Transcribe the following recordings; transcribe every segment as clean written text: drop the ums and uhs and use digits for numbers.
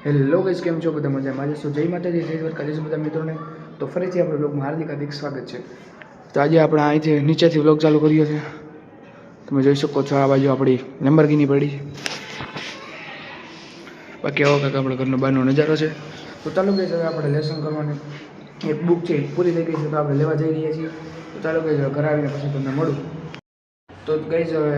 Hello guys, કેમ છો બધા? મજામાં છો? જય માતાજી, જય દ્વારકાધીશ બધા મિત્રોને. તો ફરીથી આપણે બ્લોગમાં હાર્દિક સ્વાગત છે. તો આજે આપણે અહીંથી નીચેથી બ્લોગ ચાલુ કર્યો છે. તમે જોઈ શકો છો, આ બાજુ આપણી લેમ્બોર્ગિની પડી છે. બાકી આવો કાંઈક આપણે ઘરનો બહારનો નજારો છે. તો ચાલો ગાઈસ, હવે આપણે લેસન કરવાની એક બુક છે પૂરી થઈ ગઈ છે, તો આપણે લેવા જઈ રહ્યા છીએ. તો ચાલો ગાઈસ, ઘરે આવીને પછી તમને મળું. તો ગાઈસ, હવે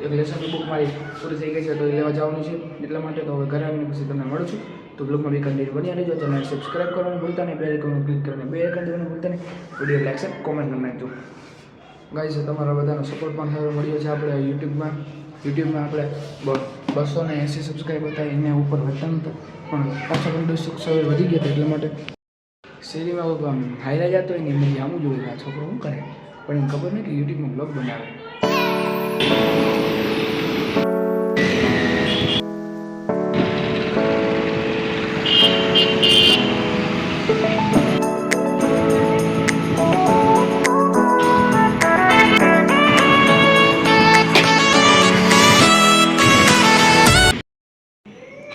એક લેસનની બુક મારી પૂરી થઈ ગઈ છે, તો એ લેવા જવાનું છે. એટલા માટે તો હવે ઘરે આવીને પછી તમને મળું છું. તો બ્લોગમાં બી કન્ટિન્યુ બન્યા રહેજો. ચેનલ સબસ્ક્રાઈબ કરવાનું ભૂલતા નહીં, બેલ આઇકન ક્લિક કરીને બે આઇકન દેવાનું ભૂલતા નહીં. વિડીયો લાઈક છે, કોમેન્ટ કરી નાખજો. ગાઈસ, તમારા બધાનો સપોર્ટ પણ હવે મળ્યો છે. આપણે યુટ્યુબમાં આપણે 280 સબસ્ક્રાઈબર હતા, એને ઉપર વધતા નહોતા, પણ પાછા પણ 10 સબસ્ક્રાઈબર વધી ગયા હતા. એટલા માટે શેરીમાં હાઈલા જતો હોય ને એમને આમું જોયું કે આ છોકરો શું કરે, પણ એને ખબર નહીં કે યુટ્યુબમાં બ્લોગ બનાવે.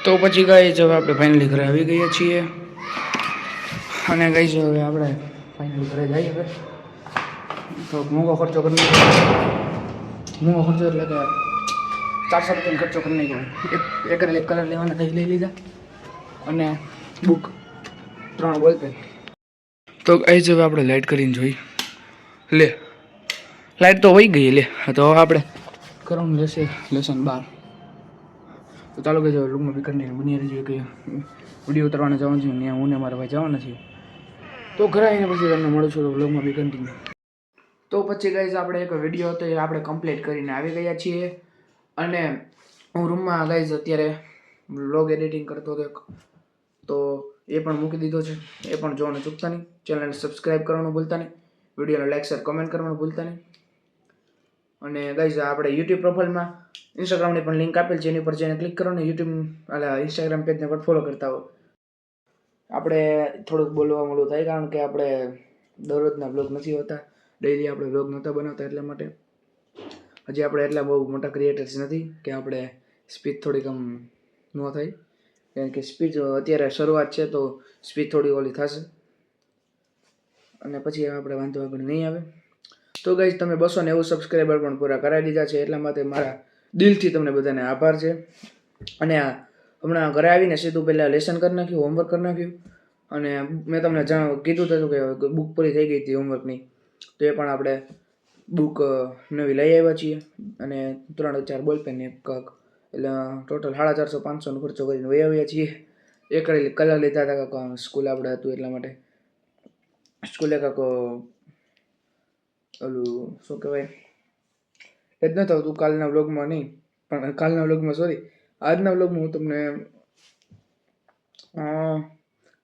તો પછી ગાઈસ, હવે આપણે ફાઇનલી ઘરે આવી ગયા છીએ. અને ગાઈસ, હવે આપણે ફાઇનલી ઘરે જઈએ. હવે તો મોંઘો ખર્ચો કરી નાખ્યો. મોંઘો ખર્ચો એટલે કે 400 રૂપિયાનો ખર્ચો કરી નાખ્યો. એક કલર લેવાના થઈ લઈ લીધા, અને બુક 3 બોલપેન. તો ગાઈસ, હવે આપણે લાઇટ કરીને જોઈ લે. લાઇટ તો વહી ગઈ લે. તો હવે આપણે કરવાનું લેશે લેસન 12. તો ચાલો કે રૂમમાં બી કન્ટિન્યુ બની રહી છે કે વિડીયો ઉતારવાને જવાનું છે. ત્યાં હું ને મારા ભાઈ જવાના છીએ. તો ઘરે આવીને પછી તમને મળું છું. તો બ્લોગમાં બી કન્ટિન્યુ. તો પછી ગાઈસ, આપણે એક વિડીયો હતો એ આપણે કમ્પ્લીટ કરીને આવી ગયા છીએ. અને હું રૂમમાં ગાઈસ અત્યારે બ્લોગ એડિટિંગ કરતો હતો, તો એ પણ મૂકી દીધો છે. એ પણ જોવાનું ચૂકતા નહીં. ચેનલને સબસ્ક્રાઈબ કરવાનું ભૂલતા નહીં. વિડીયોને લાઈક શેર કમેન્ટ કરવાનું ભૂલતા નહીં. અને ગાઈસ, આપણે યુટ્યુબ પ્રોફાઇલમાં ઇન્સ્ટાગ્રામની પણ લિંક આપેલ છે, એની પર જઈને ક્લિક કરો ને યુટ્યુબ ઇન્સ્ટાગ્રામ પેજને પણ ફોલો કરતા હો. આપણે થોડુંક બોલવા મળવું થાય, કારણ કે આપણે દરરોજના બ્લોગ નથી હોતા, ડેઈલી આપણે બ્લોગ નહોતા બનાવતા. એટલા માટે હજી આપણે એટલા બહુ મોટા ક્રિએટર્સ નથી કે આપણે સ્પીચ થોડીક આમ ન થાય. કારણ કે સ્પીચ અત્યારે શરૂઆત છે, તો સ્પીચ થોડી ઓલી થશે, અને પછી આપણે વાંધો આગળ નહીં આવે. તો ગાઈસ, તમે 290 સબસ્ક્રાઈબર પણ પૂરા કરાવી દીધા છે. એટલા માટે મારા દિલથી તમને બધાને આભાર છે. અને હમણાં ઘરે આવીને સીધું પહેલાં લેસન કરી નાખ્યું, હોમવર્ક કરી નાખ્યું. અને મેં તમને કીધું હતું કે બુક પૂરી થઈ ગઈ હતી હોમવર્કની, તો એ પણ આપણે બુક નવી લઈ આવ્યા છીએ. અને 3-4 બોલપેન એક કાક, એટલે ટોટલ 450-500નો ખર્ચો કરીને વહી આવ્યા છીએ. એક કલર લીધા હતા કાંક, સ્કૂલ આપણે હતું એટલા માટે. સ્કૂલે કાંક ઓલું શું કહેવાય, એ જ નથી આવતું કાલના વ્લોગમાં. નહીં, પણ કાલના વ્લોગમાં સોરી, આજના વ્લોગમાં હું તમને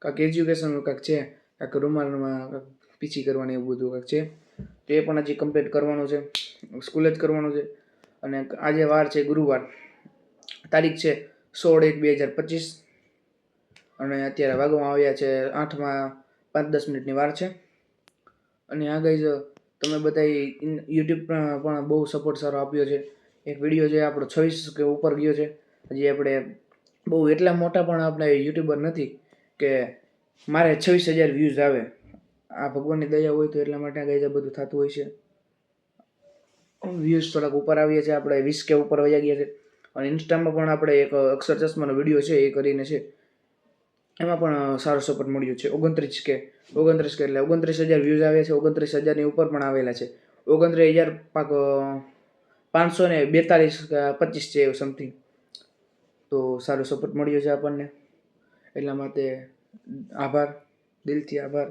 કાંઈક એજ્યુકેશનનું કાંઈક છે, કાંઈક રૂમાલમાં કાંઈક પીછી કરવાની એવું બધું કાંઈક છે. તો એ પણ હજી કમ્પ્લીટ કરવાનું છે, સ્કૂલે જ કરવાનું છે. અને આજે વાર છે ગુરુવાર, તારીખ છે 16/1/2025. અને અત્યારે વાગવામાં આવ્યા છે 8માં 5-10 મિનિટની વાર છે. અને આ ગાઈઝ, તમે બધા યુટ્યુબ પણ બહુ સપોર્ટ સારો આપ્યો છે. એક વિડીયો જે આપણો 26 કે ઉપર ગયો છે. હજી આપણે બહુ એટલા મોટા પણ આપણે યુટ્યુબર નથી કે મારે 26,000 વ્યૂઝ આવે. આ ભગવાનની દયા હોય તો એટલા માટે ગાઈઝ આ બધું થતું હોય છે. વ્યૂઝ થોડાક ઉપર આવીએ છીએ, આપણે 20K ઉપર વયા ગયા છે. અને ઇન્સ્ટામાં પણ આપણે એક અક્ષર ચશ્માનો વિડીયો છે એ કરીને છે, એમાં પણ સારો સપોર્ટ મળ્યો છે. 29K એટલે 29,000 વ્યૂઝ આવ્યા છે. 29,000ની ઉપર પણ આવેલા છે. 29,542 કે 25 છે એવું સમથિંગ. તો સારો સપોર્ટ મળ્યો છે આપણને, એટલા માટે આભાર, દિલથી આભાર.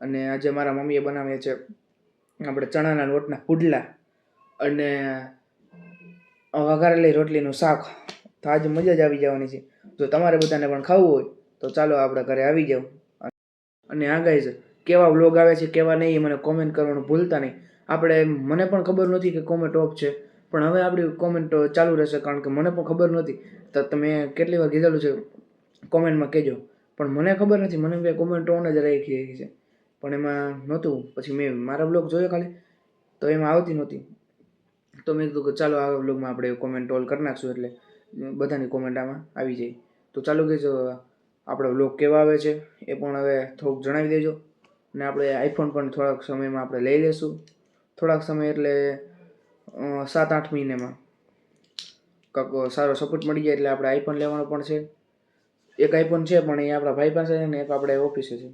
અને આજે મારા મમ્મીએ બનાવ્યા છે આપણે ચણાના લોટના પુડલા અને વઘારેલી રોટલીનું શાક. તો આજે મજા જ આવી જવાની છે. જો તમારે બધાને પણ ખાવું હોય તો ચાલો આપણે ઘરે આવી જાઓ. અને આ ગાઈઝ, કેવા વ્લોગ આવે છે કેવા નહીં એ મને કોમેન્ટ કરવાનું ભૂલતા નહીં. મને પણ ખબર નથી કે કોમેન્ટ ઓફ છે, પણ હવે આપણી કોમેન્ટ ચાલુ રહેશે, કારણ કે મને પણ ખબર નહોતી. તો તમે કેટલી વાર કીધેલું છે કોમેન્ટમાં કહેજો, પણ મને ખબર નથી. મને મેં કોમેન્ટ ઓન જ રાખી છે, પણ એમાં નહોતું. પછી મેં મારા બ્લોગ જોયો ખાલી, તો એમાં આવતી નહોતી. તો મેં કીધું કે ચાલો આ બ્લોગમાં આપણે કોમેન્ટ ઓલ કરી નાખશું, એટલે બધાની કોમેન્ટ આમાં આવી જાય. તો ચાલો ગઈશ આપણે વ્લોગ કેવા આવે છે એ પણ હવે થોડુંક જણાવી દેજો. અને આપણે આઈફોન પણ થોડાક સમયમાં આપણે લઈ લઈશું. થોડાક સમય એટલે 7-8 મહિનામાં કાંક સારો સપોર્ટ મળી જાય એટલે આપણે આઈફોન લેવાનો પણ છે. એક આઈફોન છે પણ એ આપણા ભાઈ પાસે છે ને એક આપણે ઓફિસે છે.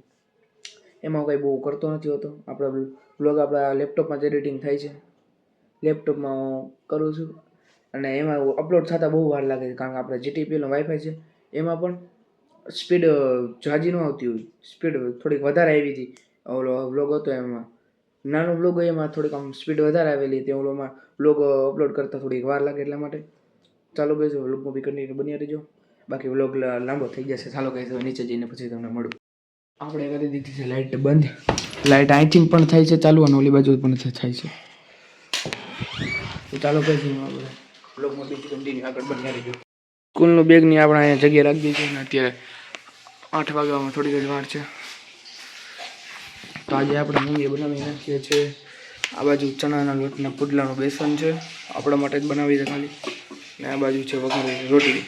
એમાં કંઈ બહુ કરતો નથી હોતો. આપણા બ્લોગ આપણા લેપટોપમાં જ એડિટિંગ થાય છે. લેપટોપમાં હું કરું છું અને એમાં અપલોડ થતાં બહુ વાર લાગે છે કારણ કે આપણે GTPLનો વાઈફાઈ છે એમાં પણ સ્પીડ ઝાઝી ન આવતી હોય. સ્પીડ થોડીક વધારે આવી હતી. ઓલો બ્લોગ હતો એમાં નાનો બ્લોગ હોય એમાં થોડીક આમ સ્પીડ વધારે આવેલી હતી. ઓલોમાં બ્લોગ અપલોડ કરતાં થોડીક વાર લાગે એટલા માટે. ચાલો ગઈશ વ્લોગમાં બી કન્ટિન્યુ બની રહેજો. બાકી વ્લોગ લાંબો થઈ જશે. ચાલો ગઈશ નીચે જઈને પછી તમને મળું. આપણે કરી દીધી છે લાઇટ બંધ. લાઇટ અહીંથી પણ થાય છે ચાલુ અને ઓલી બાજુ પણ થાય છે. તો ચાલો ગઈશ આપણે વ્લોગમાં બીજી કન્ટિન્યુ આગળ બની રહેજો. સ્કૂલનું બેગની આપણે અહીંયા જગ્યા રાખી દીધી છે ને અત્યારે 8 વાગ્યામાં થોડીક જ વાર છે. તો આજે આપણે મમ્મીએ બનાવી નાખીએ છીએ. આ બાજુ ચણાના લોટના પુડલાનું બેસન છે આપણા માટે જ બનાવી છે ખાલી. ને આ બાજુ છે વઘારેલી રોટલી.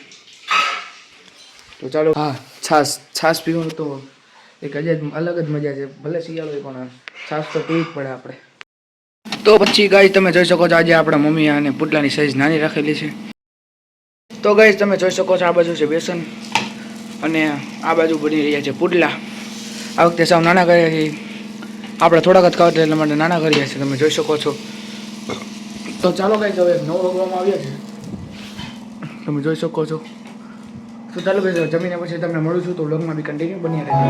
તો ચાલો હા છાશ પીવાનું તો એક અલગ જ મજા છે. ભલે શિયાળો હોય પણ છાશ તો પીવી જ પડે આપણે. તો પછી ગાઈસ તમે જોઈ શકો છો આજે આપણા મમ્મી અને પુડલાની સાઈઝ નાની રાખેલી છે. તો ગાઈસ તમે જોઈ શકો છો આ બાજુ છે બેસન અને આ બાજુ બની રહ્યા છે પુડલા. આ વખતે સાવ નાના કર્યા છે. આપણે થોડાક જ ખાવા એટલા માટે નાના કર્યા છે તમે જોઈ શકો છો. તો ચાલો ગાઈસ હવે 9 વાગવામાં આવ્યા છે તમે જોઈ શકો છો. તો ચાલો ગાઈસ જમીને પછી તમને મળું છું તો વ્લોગમાં બી કન્ટિન્યુ બની રહેજો.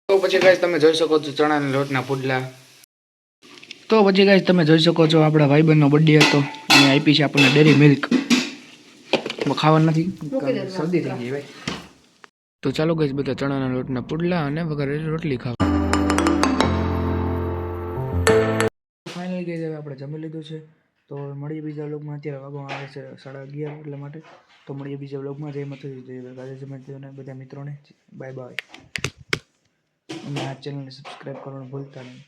તો પછી ગાઈસ તમે જોઈ શકો છો ચણાના લોટના પુડલા. તો પછી ગાઈસ તમે જોઈ શકો છો આપણા ભાઈબંધનો બર્થડે હતો અને આપી છે આપણને ડેરી મિલ્ક. ખાવાનું નથી શરદી થઈ ગઈ ભાઈ. તો ચાલો ગાઈસ બધા ચણાના લોટના પુડલા અને વઘારેલી રોટલી ખાવા. ફાઇનલી ગાઈસ હવે આપણે જમી લીધું છે. તો મળીએ બીજા વ્લોગમાં. અત્યારે વાગવામાં આવે છે 11:30 એટલા માટે. તો મળીએ બીજા વ્લોગમાં. જય માતાજી જય બધા મિત્રોને બાય બાય. અને આ ચેનલને સબસ્ક્રાઈબ કરવાનું ભૂલતા નહીં.